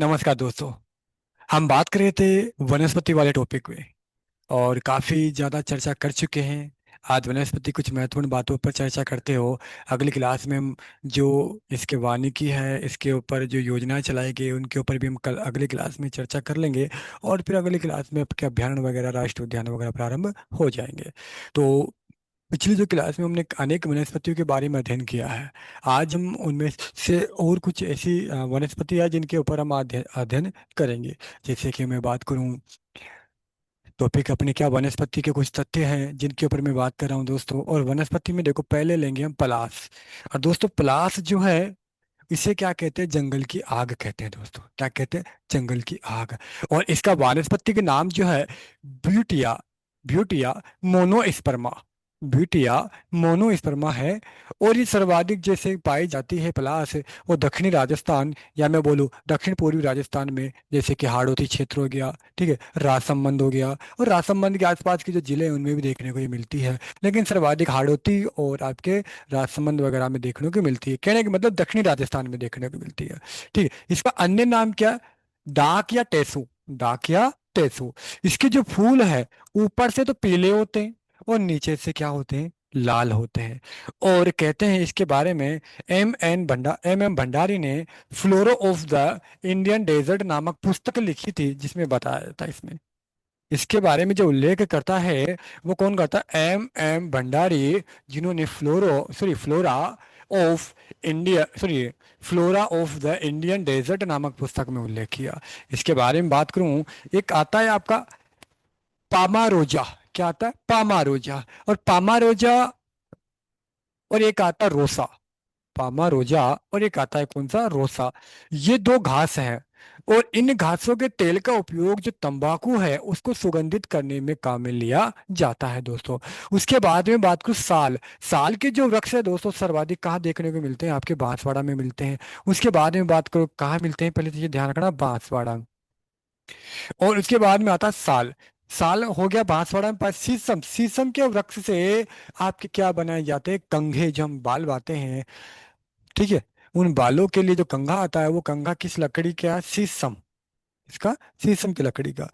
नमस्कार दोस्तों। हम बात कर रहे थे वनस्पति वाले टॉपिक पे और काफ़ी ज़्यादा चर्चा कर चुके हैं। आज वनस्पति कुछ महत्वपूर्ण बातों पर चर्चा करते हो। अगली क्लास में हम जो इसके वानिकी है, इसके ऊपर जो योजनाएं चलाई गई उनके ऊपर भी हम कल अगली क्लास में चर्चा कर लेंगे। और फिर अगली क्लास में आपके अभ्यारण्य वगैरह, राष्ट्रीय उद्यान वगैरह प्रारंभ हो जाएंगे। तो पिछली जो क्लास में हमने अनेक वनस्पतियों के बारे में अध्ययन किया है। आज हम उनमें से और कुछ ऐसी वनस्पति है जिनके ऊपर हम अध्ययन अध्ययन करेंगे। जैसे कि मैं बात करूं, टॉपिक अपने क्या, वनस्पति के कुछ तथ्य हैं जिनके ऊपर मैं बात कर रहा हूं दोस्तों। और वनस्पति में देखो, पहले लेंगे हम पलाश। और दोस्तों पलाश जो है, इसे क्या कहते हैं? जंगल की आग कहते हैं दोस्तों। क्या कहते हैं? जंगल की आग। और इसका वानस्पतिक नाम जो है, Butea, Butea monosperma, Butea monosperma है। और ये सर्वाधिक जैसे पाई जाती है पलाश, वो दक्षिणी राजस्थान, या मैं बोलूँ दक्षिण पूर्वी राजस्थान में, जैसे कि हाड़ौती क्षेत्र हो गया, ठीक है, राजसमंद हो गया, और राजसमंद के आसपास के जो जिले हैं उनमें भी देखने को ये मिलती है। लेकिन सर्वाधिक हाड़ौती और आपके राजसमंद वगैरह में देखने को मिलती है। कहने का मतलब दक्षिणी राजस्थान में देखने को मिलती है। ठीक है, इसका अन्य नाम क्या है? डाक या टेसू, डाक या टेसू। इसके जो फूल है, ऊपर से तो पीले होते हैं और नीचे से क्या होते हैं? लाल होते हैं। और कहते हैं इसके बारे में, एम एम भंडारी ने Flora of the Indian Desert नामक पुस्तक लिखी थी, जिसमें बताया था इसमें, इसके बारे में जो उल्लेख करता है, वो कौन करता है? एम एम भंडारी, जिन्होंने Flora of India, Flora of the Indian Desert नामक पुस्तक में उल्लेख किया। इसके बारे में बात करूं, एक आता है आपका पामारोजा। क्या आता है? पामारोजा। और पामारोजा, और एक आता है रोसा। पामारोजा और एक आता है कौन सा? रोसा। ये दो घास हैं। और इन घासों के तेल का उपयोग जो तंबाकू है उसको सुगंधित करने में काम में लिया जाता है दोस्तों। उसके बाद में बात करूं, साल। साल के जो वृक्ष है दोस्तों, सर्वाधिक कहाँ देखने को मिलते हैं? आपके बांसवाड़ा में मिलते हैं। उसके बाद में बात करो कहाँ मिलते हैं, पहले तो ये ध्यान रखना, बांसवाड़ा। और उसके बाद में आता है साल। साल हो गया बांसवाड़ा में पास। शीशम, शीशम के वृक्ष से आपके क्या बनाए जाते हैं? कंघे, जो हम बाल बाते हैं, ठीक है, उन बालों के लिए जो कंघा आता है, वो कंघा किस लकड़ी का है? शीशम। इसका शीशम की लकड़ी का।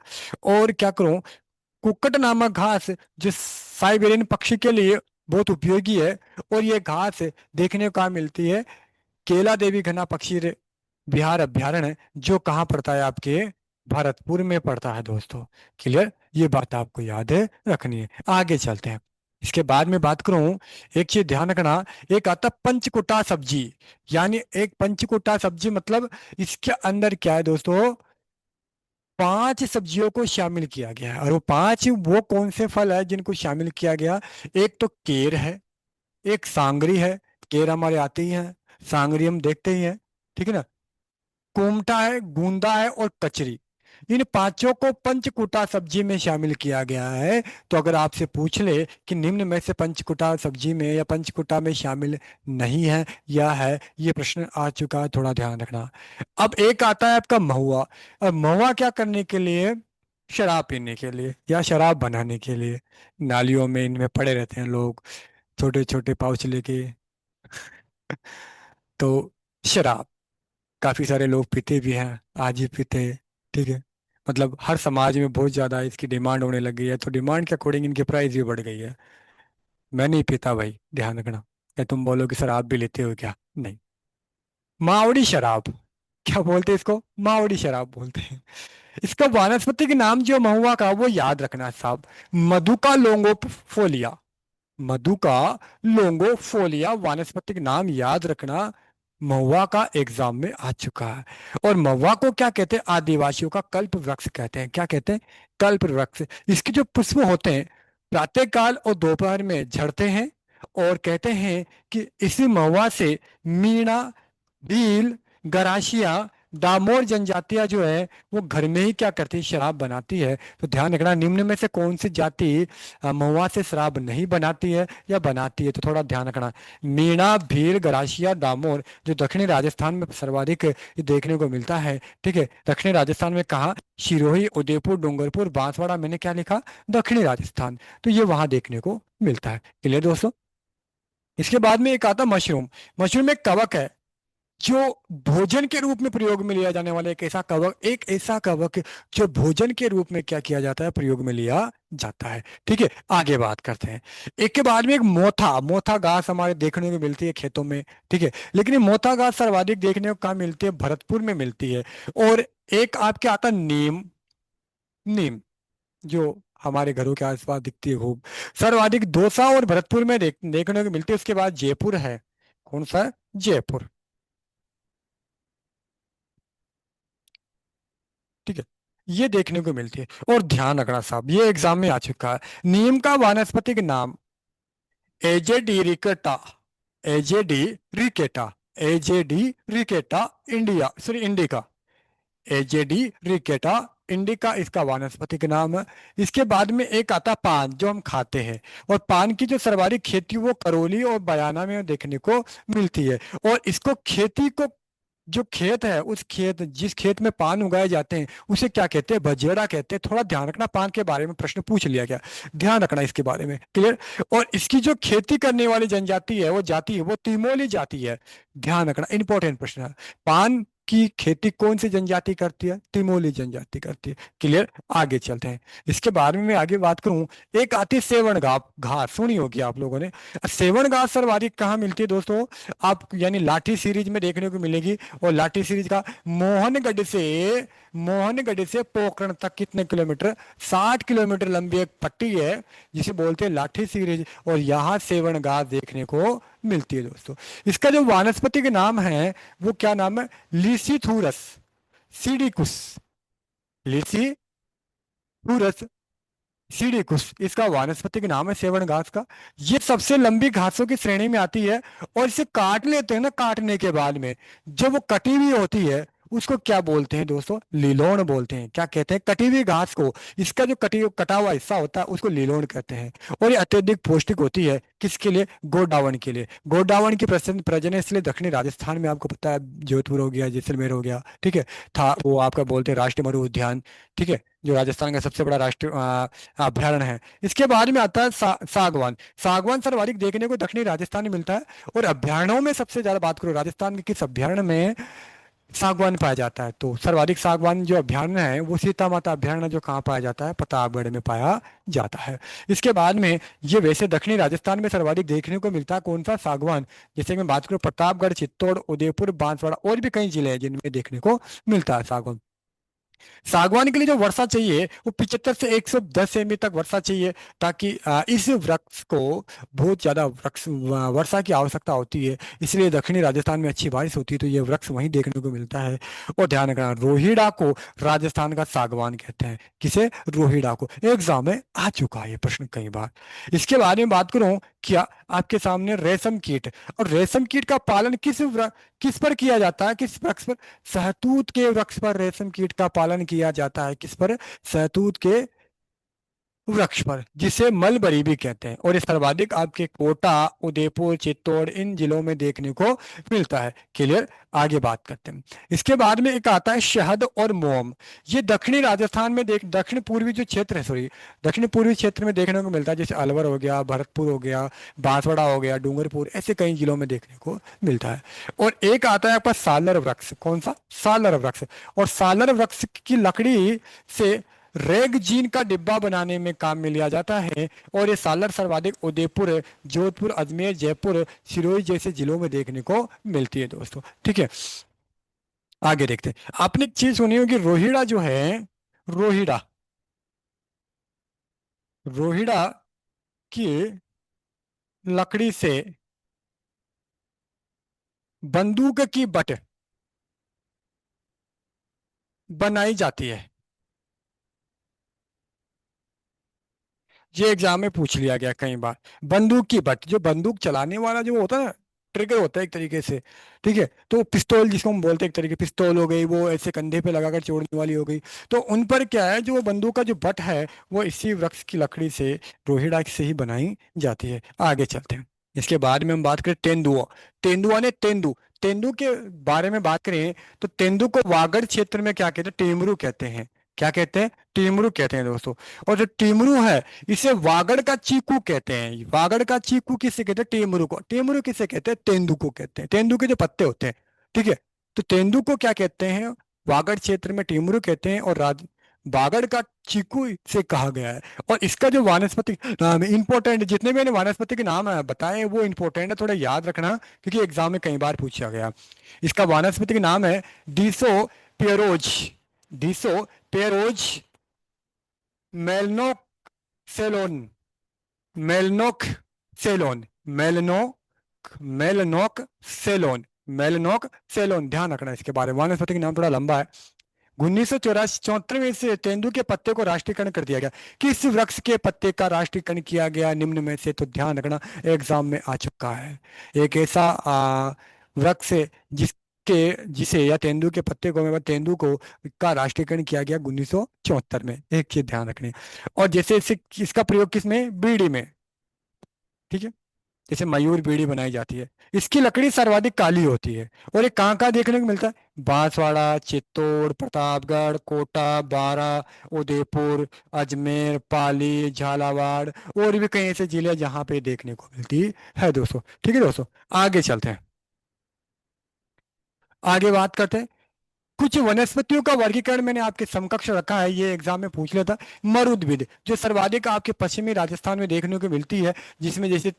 और क्या करूं, कुक्कट नामक घास, जो साइबेरियन पक्षी के लिए बहुत उपयोगी है। और ये घास देखने को कहाँ मिलती है? केला देवी घना पक्षी बिहार अभ्यारण्य, जो कहाँ पड़ता है? आपके भरतपुर में पड़ता है दोस्तों। क्लियर? ये बात आपको याद है, रखनी है। आगे चलते हैं। इसके बाद में बात करूं, एक चीज ध्यान रखना, एक आता पंचकुटा सब्जी। यानी एक पंचकुटा सब्जी मतलब, इसके अंदर क्या है दोस्तों? 5 सब्जियों को शामिल किया गया है। और वो 5 वो कौन से फल है जिनको शामिल किया गया? एक तो केर है, एक सांगरी है, केर हमारे आते ही हैं, सांगरी हम देखते ही हैं, ठीक है ना, कोमटा है, गूंदा है, और कचरी। इन 5 को पंचकुटा सब्जी में शामिल किया गया है। तो अगर आपसे पूछ ले कि निम्न में से पंचकुटा सब्जी में या पंचकुटा में शामिल नहीं है या है, ये प्रश्न आ चुका है, थोड़ा ध्यान रखना। अब एक आता है आपका महुआ। अब महुआ क्या करने के लिए? शराब पीने के लिए या शराब बनाने के लिए। नालियों में इनमें पड़े रहते हैं लोग, छोटे छोटे पाउच लेके। तो शराब काफी सारे लोग पीते भी हैं, आज भी पीते हैं, ठीक है। मतलब हर समाज में बहुत ज्यादा इसकी डिमांड होने लग गई है, तो डिमांड के अकॉर्डिंग इनकी प्राइस भी बढ़ गई है। मैं नहीं पीता भाई, ध्यान रखना। क्या तुम बोलो कि सर आप भी लेते हो क्या? नहीं। मावड़ी शराब, क्या बोलते हैं इसको? मावड़ी शराब बोलते हैं। इसका वानस्पतिक नाम जो महुआ का, वो याद रखना साहब, मधुका लोंगोफोलिया। मधुका लोंगोफोलिया वानस्पतिक नाम याद रखना। महुआ का एग्जाम में आ चुका है। और महुआ को क्या कहते हैं? आदिवासियों का कल्प वृक्ष कहते हैं। क्या कहते हैं? कल्प वृक्ष। इसके जो पुष्प होते हैं, प्रातःकाल और दोपहर में झड़ते हैं। और कहते हैं कि इसी महुआ से मीणा, भील, गरासिया, डामोर जनजातियां जो है, वो घर में ही क्या करती है? शराब बनाती है। तो ध्यान रखना, निम्न में से कौन सी जाति महुआ से शराब नहीं बनाती है या बनाती है? तो थोड़ा ध्यान रखना। मीणा, भील, गरासिया, डामोर, जो दक्षिणी राजस्थान में सर्वाधिक ये देखने को मिलता है, ठीक है। दक्षिणी राजस्थान में कहाँ? सिरोही, उदयपुर, डूंगरपुर, बांसवाड़ा, मैंने क्या लिखा? दक्षिणी राजस्थान। तो ये वहां देखने को मिलता है। क्लियर दोस्तों? इसके बाद में एक आता मशरूम। मशरूम एक कवक है, जो भोजन के रूप में प्रयोग में लिया जाने वाला एक ऐसा कवक जो भोजन के रूप में क्या किया जाता है, प्रयोग में लिया जाता है। ठीक है, आगे बात करते हैं। एक के बाद में एक मोथा मोथा घास हमारे देखने को मिलती है खेतों में। ठीक है, लेकिन ये मोथा घास सर्वाधिक देखने को कहाँ मिलती है, भरतपुर में मिलती है। और एक आपके आता है नीम। नीम जो हमारे घरों के आसपास दिखती है खूब, सर्वाधिक दौसा और भरतपुर में देखने को मिलती है। उसके बाद जयपुर है। कौन सा है? जयपुर। ठीक है, ये देखने को मिलती है। और ध्यान रखना साहब, ये एग्जाम में आ चुका है। नीम का वानस्पतिक नाम एजेडी रिकेटा। एजेडी रिकेटा। एजेडी रिकेटा इंडिया, सॉरी इंडिका। एजेडी रिकेटा इंडिका इसका वानस्पतिक नाम है। इसके बाद में एक आता पान जो हम खाते हैं। और पान की जो सर्वाधिक खेती वो करौली और बयाना में देखने को मिलती है। और इसको खेती को, जो खेत है उस खेत, जिस खेत में पान उगाए जाते हैं उसे क्या कहते हैं, बजेड़ा कहते हैं। थोड़ा ध्यान रखना, पान के बारे में प्रश्न पूछ लिया गया, ध्यान रखना इसके बारे में, क्लियर। और इसकी जो खेती करने वाली जनजाति है, वो जाति है, वो तिमोली जाति है। ध्यान रखना, इंपॉर्टेंट प्रश्न है। पान की खेती कौन सी जनजाति करती है, तिमोली जनजाति करती है, क्लियर। आगे चलते हैं। इसके बारे में मैं आगे बात करूं, एक आती है सेवन घास, सुनी होगी आप लोगों ने। सेवन घास सर्वाधिक कहाँ मिलती है दोस्तों, आप यानी लाठी सीरीज में देखने को मिलेगी। और लाठी सीरीज का मोहनगढ़ से पोखरण तक कितने किलोमीटर, 60 किलोमीटर लंबी एक पट्टी है जिसे बोलते हैं लाठी सीरीज। और यहाँ सेवन घास देखने को मिलती है दोस्तों। इसका जो वानस्पतिक नाम है वो क्या नाम है, लिसिथूरस सीडिकुस। लिसिथूरस सीडिकुस इसका वानस्पतिक नाम है सेवन घास का। ये सबसे लंबी घासों की श्रेणी में आती है। और इसे काट लेते हैं ना, काटने के बाद में जो वो कटी हुई होती है उसको क्या बोलते हैं दोस्तों, लिलोण बोलते हैं। क्या कहते हैं, कटी हुई घास को, इसका जो कटा हुआ हिस्सा होता है उसको लिलोण कहते हैं। और ये अत्यधिक पौष्टिक होती है, किसके लिए, गोडावण के लिए। गोडावण की प्रजनन इसलिए दक्षिणी राजस्थान में, आपको पता है, जोधपुर हो गया, जैसलमेर हो गया, ठीक है, था वो आपका बोलते हैं राष्ट्रीय मरु उद्यान। ठीक है, जो राजस्थान का सबसे बड़ा राष्ट्रीय अभ्यारण्य है। इसके बाद में आता है सागवान। सागवान सर्वाधिक देखने को दक्षिणी राजस्थान में मिलता है। और अभ्यारण्यों में सबसे ज्यादा बात करो, राजस्थान के किस अभ्यारण्य में सागवान पाया जाता है, तो सर्वाधिक सागवान जो अभ्यारण्य है वो सीता माता अभ्यारण्य जो कहाँ पाया जाता है, प्रतापगढ़ में पाया जाता है। इसके बाद में ये वैसे दक्षिणी राजस्थान में सर्वाधिक देखने को मिलता है कौन सा, सागवान। जैसे कि मैं बात करूँ, प्रतापगढ़, चित्तौड़, उदयपुर, बांसवाड़ा और भी कई जिले हैं जिनमें देखने को मिलता है सागवान। सागवान के लिए जो वर्षा चाहिए वो 75 से 110 सेमी तक वर्षा चाहिए, ताकि इस वृक्ष को बहुत ज्यादा वर्षा की आवश्यकता होती है। इसलिए दक्षिणी राजस्थान में अच्छी बारिश होती है, तो ये वृक्ष वहीं देखने को मिलता है। और ध्यान रखना, रोहिड़ा को राजस्थान का सागवान कहते हैं। किसे, रोहिड़ा को। एग्जाम में आ चुका है ये प्रश्न कई बार। इसके बारे में बात करूं, क्या आपके सामने रेशम कीट। और रेशम कीट का पालन किस पर किया जाता है, किस वृक्ष पर, सहतूत के वृक्ष पर रेशम कीट का पालन किया जाता है। किस पर, सहतूत के वृक्ष पर, जिसे मलबरी भी कहते हैं। और ये सर्वाधिक आपके कोटा, उदयपुर, चित्तौड़ इन जिलों में देखने को मिलता है, क्लियर। आगे बात करते हैं। इसके बाद में एक आता है शहद और मोम। ये दक्षिणी राजस्थान में दक्षिण पूर्वी जो क्षेत्र है, सॉरी, दक्षिण पूर्वी क्षेत्र में देखने को मिलता है। जैसे अलवर हो गया, भरतपुर हो गया, बांसवाड़ा हो गया, डूंगरपुर, ऐसे कई जिलों में देखने को मिलता है। और एक आता है आपका सालर वृक्ष। कौन सा, सालर वृक्ष। और सालर वृक्ष की लकड़ी से रेगजीन का डिब्बा बनाने में काम में लिया जाता है। और ये सालर सर्वाधिक उदयपुर, जोधपुर, अजमेर, जयपुर, सिरोही जैसे जिलों में देखने को मिलती है दोस्तों। ठीक है, आगे देखते हैं। आपने एक चीज सुनी होगी, रोहिड़ा जो है, रोहिड़ा, रोहिड़ा की लकड़ी से बंदूक की बट बनाई जाती है। ये एग्जाम में पूछ लिया गया कई बार। बंदूक की बट, जो बंदूक चलाने वाला जो होता है ना, ट्रिगर होता है एक तरीके से। ठीक है, तो पिस्तौल जिसको हम बोलते हैं, एक तरीके पिस्तौल हो गई, वो ऐसे कंधे पे लगाकर छोड़ने वाली हो गई। तो उन पर क्या है, जो वो बंदूक का जो बट है वो इसी वृक्ष की लकड़ी से, रोहिड़ा से ही बनाई जाती है। आगे चलते हैं। इसके बाद में हम बात करें तेंदुआ। तेंदुआ ने तेंदू के बारे में बात करें, तो तेंदू को वागड़ क्षेत्र में क्या कहते हैं, टेमरू कहते हैं। क्या कहते हैं, टीमरू कहते हैं दोस्तों। और जो टीमरू है इसे वागड़ का चीकू कहते हैं। वागड़ का चीकू किसे कहते हैं, टीमरू को। टीमरू किसे कहते हैं, तेंदू को कहते हैं। तेंदू के जो पत्ते होते हैं, ठीक है। तो तेंदु को क्या कहते हैं, वागड़ क्षेत्र में टीमरू कहते हैं, और बागड़ का चीकू से कहा गया है। और इसका जो वानस्पतिक नाम है इंपॉर्टेंट, जितने भी मैंने वानस्पतिक नाम है बताए वो इंपॉर्टेंट है, थोड़ा याद रखना, क्योंकि एग्जाम में कई बार पूछा गया। इसका वानस्पतिक नाम है डीसो पेरोज, डीसो पेरोज मेलनोक सेलोन, मेलनोक सेलोन, मेलनोक, मेलनोक सेलोन, मेलनोक सेलोन, ध्यान रखना इसके बारे में, वानस्पतिक नाम थोड़ा लंबा है। 1974 में से तेंदु के पत्ते को राष्ट्रीयकरण कर दिया गया। किस वृक्ष के पत्ते का राष्ट्रीयकरण किया गया निम्न में से, तो ध्यान रखना एग्जाम में आ चुका है। एक ऐसा वृक्ष है जिसे या तेंदु के पत्ते को, तेंदु को का राष्ट्रीयकरण किया गया 1974 में, एक चीज ध्यान रखनी। और जैसे इसे इसका प्रयोग किसमें, बीड़ी में, ठीक है, जैसे मयूर बीड़ी बनाई जाती है। इसकी लकड़ी सर्वाधिक काली होती है। और ये कहाँ कहाँ देखने को मिलता है, बांसवाड़ा, चित्तौड़, प्रतापगढ़, कोटा, बारा, उदयपुर, अजमेर, पाली, झालावाड़, और भी कई ऐसे जिले हैं जहाँ पे देखने को मिलती है दोस्तों। ठीक है दोस्तों, आगे चलते हैं, आगे बात करते हैं। कुछ वनस्पतियों का वर्गीकरण मैंने आपके समकक्ष रखा है, ये एग्जाम में पूछ लेता। मरुद्भिद, जो सर्वाधिक आपके पश्चिमी राजस्थान में देखने को मिलती है, जिसमें जैसे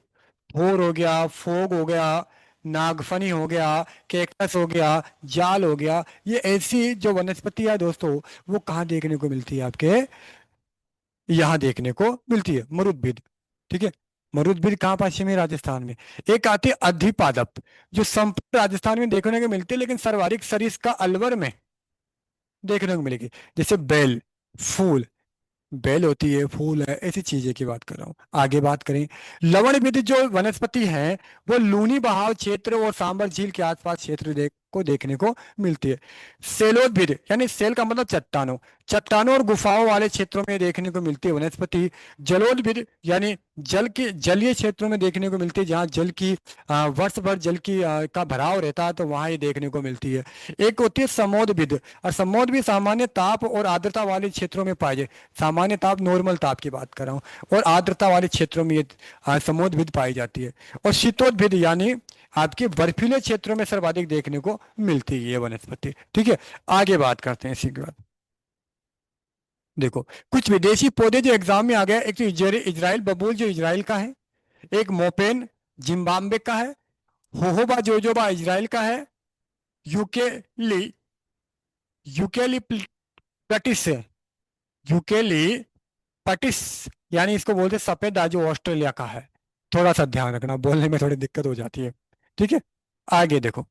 भोर हो गया, फोग हो गया, नागफनी हो गया, कैक्टस हो गया, जाल हो गया, ये ऐसी जो वनस्पति है दोस्तों, वो कहाँ देखने को मिलती है, आपके यहाँ देखने को मिलती है मरुद्भिद। ठीक है, मरुद्भिद कहाँ, पश्चिमी राजस्थान में। एक आती है अधिपादप, जो संपूर्ण राजस्थान में देखने को मिलती है, लेकिन सर्वाधिक सरिस का अलवर में देखने को मिलेगी। जैसे बेल, फूल, बेल होती है, फूल है, ऐसी चीजें की बात कर रहा हूँ। आगे बात करें, लवणविद जो वनस्पति है, वो लूनी बहाव क्षेत्र और सांबर झील के आसपास क्षेत्र को देखने को मिलती है। सेलोद्भिद, यानी सेल का मतलब चट्टानों, चट्टानों और गुफाओं वाले क्षेत्रों में देखने को मिलती है वनस्पति। जलोद्भिद, यानी जल के जलीय क्षेत्रों में देखने को मिलती है, जहाँ जल की वर्ष भर जल की का भराव रहता है, तो वहां ये देखने को मिलती है। एक होती है समोद्भिद, और समोद्भिद सामान्य ताप और आर्द्रता वाले क्षेत्रों में पाए जाए, सामान्य ताप, नॉर्मल ताप की बात कर रहा हूँ, और आर्द्रता वाले क्षेत्रों में ये समोद्भिद पाई जाती है। और शीतोद्भिद, यानी आपके बर्फीले क्षेत्रों में सर्वाधिक देखने को मिलती है ये वनस्पति। ठीक है, आगे बात करते हैं इसी के बाद। देखो, कुछ विदेशी पौधे जो एग्जाम में आ गया, एक तो इजराइल बबूल जो इजराइल का है, एक मोपेन जिम्बाब्वे का है, होहोबा जोजोबा इजराइल का है, यूकेली, यूकेली प्लेटिस है, यूकेली पटिस, यानी इसको बोलते हैं सफेद आजू, ऑस्ट्रेलिया का है। थोड़ा सा ध्यान रखना, बोलने में थोड़ी दिक्कत हो जाती है। ठीक है, आगे देखो,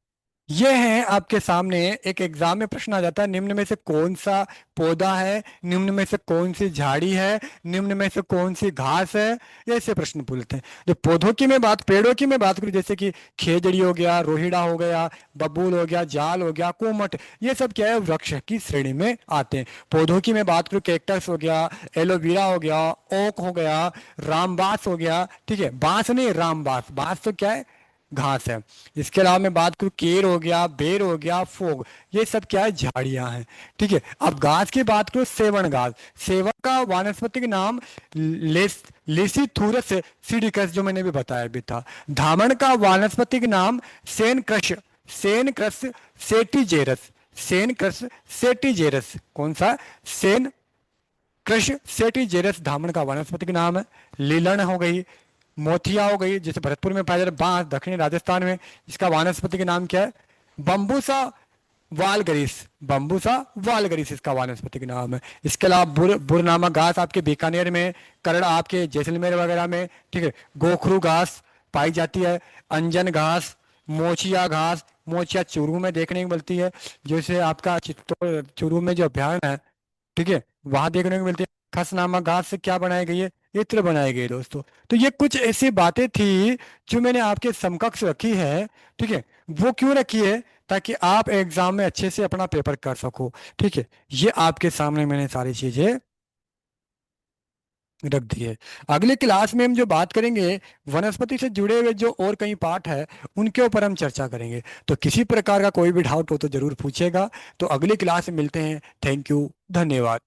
ये है आपके सामने, एक एग्जाम में प्रश्न आ जाता है, निम्न में से कौन सा पौधा है, निम्न में से कौन सी झाड़ी है, निम्न में से कौन सी घास है, ऐसे प्रश्न पूछते हैं। जो पौधों की मैं बात, पेड़ों की मैं बात करूं, जैसे कि खेजड़ी हो गया, रोहिड़ा हो गया, बबूल हो गया, जाल हो गया, कोमट, ये सब क्या है, वृक्ष की श्रेणी में आते हैं। पौधों की मैं बात करूं, कैक्टस हो गया, एलोवेरा हो गया, ओक हो गया, रामबास हो गया, ठीक है, बांस नहीं, रामबास, बांस तो क्या है, घास है। इसके अलावा मैं बात करूं, केर हो गया, बेर हो गया, फोग, ये सब क्या है, झाड़ियां हैं। ठीक है, अब घास की बात करूं, सेवन घास, सेवन का वानस्पतिक नाम लेसिथुरस सीडिकस, जो मैंने भी बताया भी था। धामण का वानस्पतिक नाम सेन क्रश, सेन क्रस सेटिजेरस, सेन क्रस सेटिजेरस, कौन सा, सेन क्रश सेटिजेरस धामण का वानस्पतिक नाम है। लीलन हो गई, मोथिया हो गई, जैसे भरतपुर में पाया जाता है, बांस दक्षिणी राजस्थान में, इसका वानस्पतिक नाम क्या है, बम्बूसा वालगरिस, बम्बूसा वालगरिस इसका वानस्पतिक नाम है। इसके अलावा बुर नामक घास आपके बीकानेर में, करड़ आपके जैसलमेर वगैरह में, ठीक है, गोखरू घास पाई जाती है, अंजन घास, मोचिया घास, मोचिया चूरू में देखने को मिलती है, जैसे आपका चित्तौड़ चूरू में जो अभ्यारण्य है, ठीक है, वहां देखने को मिलती है। खस नामक घास से क्या बनाई गई है, इत्र बनाई गई दोस्तों। तो ये कुछ ऐसी बातें थी जो मैंने आपके समकक्ष रखी है। ठीक है, वो क्यों रखी है, ताकि आप एग्जाम में अच्छे से अपना पेपर कर सको। ठीक है, ये आपके सामने मैंने सारी चीजें रख दी है। अगले क्लास में हम जो बात करेंगे, वनस्पति से जुड़े हुए जो और कई पार्ट है, उनके ऊपर हम चर्चा करेंगे। तो किसी प्रकार का कोई भी डाउट हो तो जरूर पूछेगा। तो अगली क्लास में मिलते हैं। थैंक यू, धन्यवाद।